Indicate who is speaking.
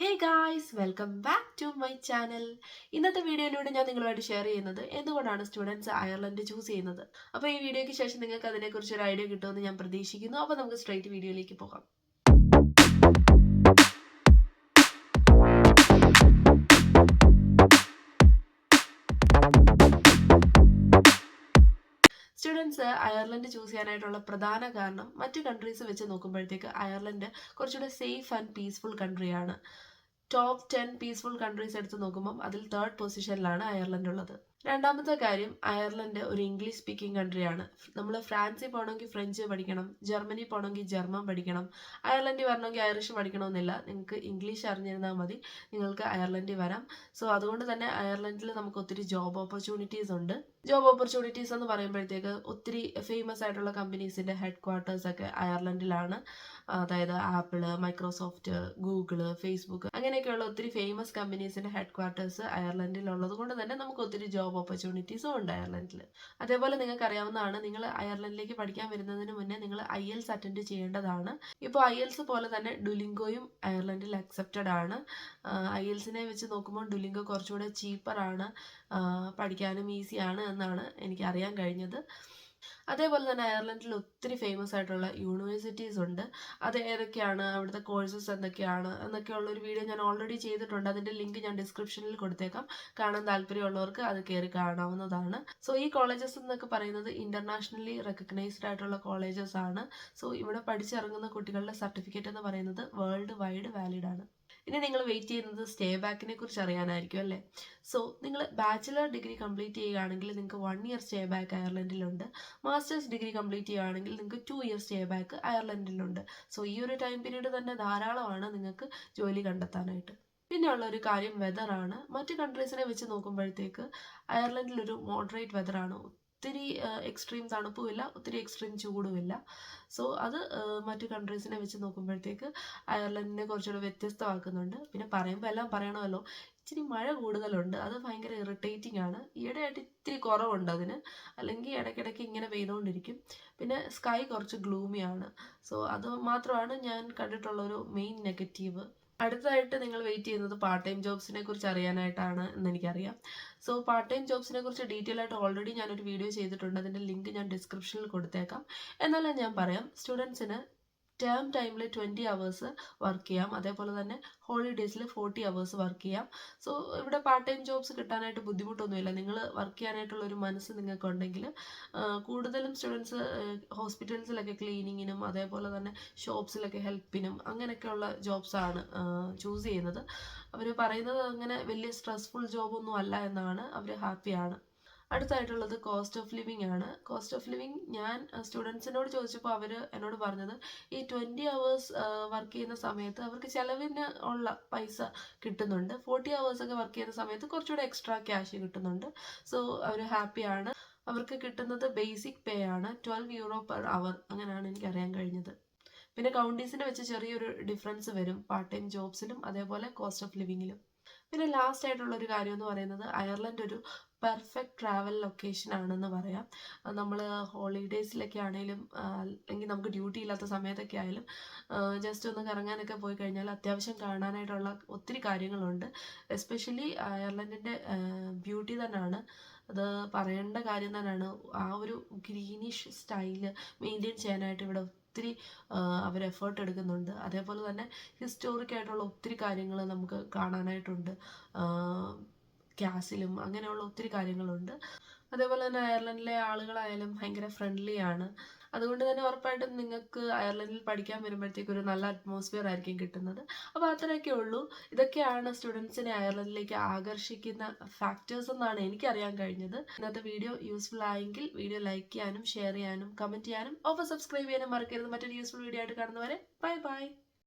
Speaker 1: Hey guys, welcome back to my channel. ഇന്നത്തെ വീഡിയോയിലൂടെ ഞാൻ നിങ്ങളുമായിട്ട് ഷെയർ ചെയ്യുന്നത് എന്തുകൊണ്ടാണ് സ്റ്റുഡൻസ് അയർലൻഡ് ചൂസ് ചെയ്യുന്നത്. അപ്പോൾ ഈ വീഡിയോയ്ക്ക് ശേഷം നിങ്ങൾക്ക് അതിനെക്കുറിച്ച് ഒരു ഐഡിയ കിട്ടുമെന്ന് ഞാൻ പ്രതീക്ഷിക്കുന്നു. അപ്പോൾ നമുക്ക് സ്ട്രൈറ്റ് വീഡിയോയിലേക്ക് പോകാം. സ്റ്റുഡൻസ് അയർലൻഡ് ചൂസ് ചെയ്യാനായിട്ടുള്ള പ്രധാന കാരണം മറ്റ് കൺട്രീസ് വെച്ച് നോക്കുമ്പോഴത്തേക്ക് അയർലൻഡ് കുറച്ചുകൂടെ സേഫ് ആൻഡ് പീസ്ഫുൾ കൺട്രിയാണ്. ടോപ്പ് 10 പീസ്ഫുൾ കൺട്രീസ് എടുത്ത് നോക്കുമ്പോൾ അതിൽ 3rd പൊസിഷനിലാണ് അയർലൻഡ് ഉള്ളത്. രണ്ടാമത്തെ കാര്യം, അയർലൻഡ് ഒരു ഇംഗ്ലീഷ് സ്പീക്കിംഗ് കൺട്രിയാണ്. നമ്മൾ ഫ്രാൻസിൽ പോകണമെങ്കിൽ ഫ്രഞ്ച് പഠിക്കണം, ജർമ്മനി പോകണമെങ്കിൽ ജർമ്മൻ പഠിക്കണം, അയർലൻഡിൽ വരണമെങ്കിൽ ഐറിഷ് പഠിക്കണമെന്നില്ല. നിങ്ങൾക്ക് ഇംഗ്ലീഷ് അറിഞ്ഞിരുന്നാൽ മതി, നിങ്ങൾക്ക് അയർലൻഡിൽ വരാം. സോ അതുകൊണ്ട് തന്നെ അയർലൻഡിൽ നമുക്ക് ഒത്തിരി ജോബ് ഓപ്പർച്യൂണിറ്റീസ് ഉണ്ട്. ജോബ് ഓപ്പർച്യൂണിറ്റീസ് എന്ന് പറയുമ്പോഴത്തേക്ക് ഒത്തിരി ഫേമസ് ആയിട്ടുള്ള കമ്പനീസിൻ്റെ ഹെഡ് ക്വാർട്ടേഴ്സ് ഒക്കെ അയർലൻഡിലാണ്. അതായത് ആപ്പിള്, മൈക്രോസോഫ്റ്റ്, ഗൂഗിള്, ഫേസ്ബുക്ക് അങ്ങനെയൊക്കെയുള്ള ഒത്തിരി ഫേമസ് കമ്പനീസിൻ്റെ ഹെഡ് ക്വാർട്ടേഴ്സ് അയർലൻഡിൽ ഉള്ളത് കൊണ്ട് തന്നെ നമുക്ക് ഒത്തിരി ജോബ് ഓപ്പർച്യൂണിറ്റീസും ഉണ്ട് അയർലൻഡിൽ. അതേപോലെ നിങ്ങൾക്ക് അറിയാവുന്നതാണ്, നിങ്ങൾ അയർലൻഡിലേക്ക് പഠിക്കാൻ വരുന്നതിന് മുന്നേ നിങ്ങൾ IELTS അറ്റൻഡ് ചെയ്യേണ്ടതാണ്. ഇപ്പോൾ IELTS പോലെ തന്നെ ഡുലിംഗോയും അയർലൻഡിൽ അക്സെപ്റ്റഡ് ആണ്. IELTSനെ വെച്ച് നോക്കുമ്പോൾ ഡുലിംഗോ കുറച്ചുകൂടെ ചീപ്പറാണ്, പഠിക്കാനും ഈസിയാണ് എന്നാണ് എനിക്ക് അറിയാൻ കഴിഞ്ഞത്. അതേപോലെ തന്നെ അയർലൻഡിൽ ഒത്തിരി ഫേമസ് ആയിട്ടുള്ള യൂണിവേഴ്സിറ്റീസ് ഉണ്ട്. അത് ഏതൊക്കെയാണ്, അവിടുത്തെ കോഴ്സസ് എന്തൊക്കെയാണ് എന്നൊക്കെയുള്ള ഒരു വീഡിയോ ഞാൻ ഓൾറെഡി ചെയ്തിട്ടുണ്ട്. അതിൻ്റെ ലിങ്ക് ഞാൻ ഡിസ്ക്രിപ്ഷനിൽ കൊടുത്തേക്കാം. കാണാൻ താല്പര്യമുള്ളവർക്ക് അത് കയറി കാണാവുന്നതാണ്. സോ ഈ കോളേജസ് എന്നൊക്കെ പറയുന്നത് ഇന്റർനാഷണലി റെക്കഗ്നൈസ്ഡ് ആയിട്ടുള്ള കോളേജസ് ആണ്. സോ ഇവിടെ പഠിച്ചിറങ്ങുന്ന കുട്ടികളുടെ സർട്ടിഫിക്കറ്റ് എന്ന് പറയുന്നത് വേൾഡ് വൈഡ് വാലിഡ് ആണ്. ഇനി നിങ്ങൾ വെയിറ്റ് ചെയ്യുന്നത് സ്റ്റേ ബാക്കിനെ കുറിച്ച് അറിയാനായിരിക്കും അല്ലേ. സോ നിങ്ങൾ ബാച്ചിലർ ഡിഗ്രി കംപ്ലീറ്റ് ചെയ്യുകയാണെങ്കിൽ നിങ്ങൾക്ക് 1 ഇയർ സ്റ്റേ ബാക്ക് അയർലൻഡിലുണ്ട്. മാസ്റ്റേഴ്സ് ഡിഗ്രി കംപ്ലീറ്റ് ചെയ്യുകയാണെങ്കിൽ നിങ്ങൾക്ക് 2 ഇയർ സ്റ്റേ ബാക്ക് അയർലൻഡിലുണ്ട്. സോ ഈ ഒരു ടൈം പീരീഡ് തന്നെ ധാരാളമാണ് നിങ്ങൾക്ക് ജോലി കണ്ടെത്താനായിട്ട്. പിന്നെയുള്ള ഒരു കാര്യം വെതറാണ്. മറ്റ് കൺട്രീസിനെ വെച്ച് നോക്കുമ്പോഴത്തേക്ക് അയർലൻഡിൽ ഒരു മോഡറേറ്റ് വെതറാണ്. ഒത്തിരി എക്സ്ട്രീം തണുപ്പുമില്ല, ഒത്തിരി എക്സ്ട്രീം ചൂടുമില്ല. സോ അത് മറ്റു കൺട്രീസിനെ വെച്ച് നോക്കുമ്പോഴത്തേക്ക് അയർലൻഡിനെ കുറച്ചുകൂടെ വ്യത്യസ്തമാക്കുന്നുണ്ട്. പിന്നെ പറയുമ്പോൾ എല്ലാം പറയണമല്ലോ, ഇച്ചിരി മഴ കൂടുതലുണ്ട്, അത് ഭയങ്കര ഇറിറ്റേറ്റിംഗ് ആണ്. ഈയിടെയായിട്ട് ഇത്തിരി കുറവുണ്ട് അതിന്, അല്ലെങ്കിൽ ഇടയ്ക്കിടയ്ക്ക് ഇങ്ങനെ പെയ്തുകൊണ്ടിരിക്കും. പിന്നെ സ്കൈ കുറച്ച് ഗ്ലൂമിയാണ്. സോ അത് മാത്രമാണ് ഞാൻ കണ്ടിട്ടുള്ളൊരു മെയിൻ നെഗറ്റീവ്. അടുത്തതായിട്ട് നിങ്ങൾ വെയിറ്റ് ചെയ്യുന്നത് പാർട്ട് ടൈം ജോബ്സിനെ കുറിച്ച് അറിയാനായിട്ടാണ് എന്ന് എനിക്കറിയാം. സോ പാർട്ട് ടൈം ജോബ്സിനെ കുറിച്ച് ഡീറ്റെയിൽ ആയിട്ട് ഓൾറെഡി ഞാനൊരു വീഡിയോ ചെയ്തിട്ടുണ്ട്. അതിൻ്റെ ലിങ്ക് ഞാൻ ഡിസ്ക്രിപ്ഷനിൽ കൊടുത്തേക്കാം. എന്നാലും ഞാൻ പറയാം, സ്റ്റുഡൻസിന് ടേം ടൈമിൽ 20 അവേഴ്സ് വർക്ക് ചെയ്യാം. അതേപോലെ തന്നെ ഹോളിഡേയ്സിൽ 40 അവേഴ്സ് വർക്ക് ചെയ്യാം. സോ ഇവിടെ പാർട്ട് ടൈം ജോബ്സ് കിട്ടാനായിട്ട് ബുദ്ധിമുട്ടൊന്നുമില്ല. നിങ്ങൾ വർക്ക് ചെയ്യാനായിട്ടുള്ള ഒരു മനസ്സ് നിങ്ങൾക്കുണ്ടെങ്കിൽ. കൂടുതലും സ്റ്റുഡൻസ് ഹോസ്പിറ്റൽസിലൊക്കെ ക്ലീനിങ്ങിനും അതേപോലെ തന്നെ ഷോപ്സിലൊക്കെ ഹെൽപ്പിനും അങ്ങനെയൊക്കെയുള്ള ജോബ്സാണ് ചൂസ് ചെയ്യുന്നത്. അവർ പറയുന്നത് അങ്ങനെ വലിയ സ്ട്രെസ്ഫുൾ ജോബൊന്നും അല്ല എന്നാണ്, അവർ ഹാപ്പിയാണ്. അടുത്തായിട്ടുള്ളത് കോസ്റ്റ് ഓഫ് ലിവിങ് ആണ്. കോസ്റ്റ് ഓഫ് ലിവിങ് ഞാൻ സ്റ്റുഡൻസിനോട് ചോദിച്ചപ്പോൾ അവർ എന്നോട് പറഞ്ഞത്, ഈ 20 അവേഴ്സ് വർക്ക് ചെയ്യുന്ന സമയത്ത് അവർക്ക് ചിലവിന് ഉള്ള പൈസ കിട്ടുന്നുണ്ട്. 40 അവേഴ്സൊക്കെ വർക്ക് ചെയ്യുന്ന സമയത്ത് കുറച്ചുകൂടെ എക്സ്ട്രാ ക്യാഷ് കിട്ടുന്നുണ്ട്. സോ അവർ ഹാപ്പിയാണ്. അവർക്ക് കിട്ടുന്നത് ബേസിക് പേ ആണ്, 12 യൂറോ പെർ അവർ, അങ്ങനെയാണ് എനിക്ക് അറിയാൻ കഴിഞ്ഞത്. പിന്നെ കൗണ്ടീസിനെ വെച്ച് ചെറിയൊരു ഡിഫറൻസ് വരും പാർട്ട് ടൈം ജോബ്സിലും അതേപോലെ കോസ്റ്റ് ഓഫ് ലിവിങ്ങിലും. പിന്നെ ലാസ്റ്റ് ആയിട്ടുള്ള ഒരു കാര്യം എന്ന് പറയുന്നത്, അയർലൻഡ് ഒരു പെർഫെക്റ്റ് ട്രാവൽ ലൊക്കേഷൻ ആണെന്ന് പറയാം. നമ്മൾ ഹോളിഡേയ്സിലൊക്കെ ആണെങ്കിലും അല്ലെങ്കിൽ നമുക്ക് ഡ്യൂട്ടി ഇല്ലാത്ത സമയത്തൊക്കെ ആയാലും ജസ്റ്റ് ഒന്ന് കറങ്ങാനൊക്കെ പോയി കഴിഞ്ഞാൽ അത്യാവശ്യം കാണാനായിട്ടുള്ള ഒത്തിരി കാര്യങ്ങളുണ്ട്. എസ്പെഷ്യലി അയർലൻഡിൻ്റെ ബ്യൂട്ടി തന്നെയാണ്, അത് പറയേണ്ട കാര്യം തന്നെയാണ്. ആ ഒരു ഗ്രീനിഷ് സ്റ്റൈല് മെയിൻറ്റെയിൻ ചെയ്യാനായിട്ട് ഇവിടെ ഒത്തിരി അവർ എഫേർട്ട് എടുക്കുന്നുണ്ട്. അതേപോലെ തന്നെ ഹിസ്റ്റോറിക് ആയിട്ടുള്ള ഒത്തിരി കാര്യങ്ങൾ നമുക്ക് കാണാനായിട്ടുണ്ട്. ഗ്യാസിലും അങ്ങനെയുള്ള ഒത്തിരി കാര്യങ്ങളുണ്ട്. അതേപോലെ തന്നെ അയർലൻഡിലെ ആളുകളായാലും ഭയങ്കര ഫ്രണ്ട്ലി ആണ്. അതുകൊണ്ട് തന്നെ ഉറപ്പായിട്ടും നിങ്ങൾക്ക് അയർലൻഡിൽ പഠിക്കാൻ വരുമ്പോഴത്തേക്ക് ഒരു നല്ല അറ്റ്മോസ്ഫിയർ ആയിരിക്കും കിട്ടുന്നത്. അപ്പോൾ അത്രയൊക്കെ ഉള്ളൂ. ഇതൊക്കെയാണ് സ്റ്റുഡൻസിനെ അയർലൻഡിലേക്ക് ആകർഷിക്കുന്ന ഫാക്ടേഴ്സ് എന്നാണ് എനിക്കറിയാൻ കഴിഞ്ഞത്. ഇന്നത്തെ വീഡിയോ യൂസ്ഫുൾ ആയെങ്കിൽ വീഡിയോ ലൈക്ക് ചെയ്യാനും ഷെയർ ചെയ്യാനും കമൻറ്റ് ചെയ്യാനും ഒപ്പം സബ്സ്ക്രൈബ് ചെയ്യാനും മറക്കരുത്. മറ്റൊരു യൂസ്ഫുൾ വീഡിയോ ആയിട്ട് കാണുന്നവരെ ബൈ ബൈ.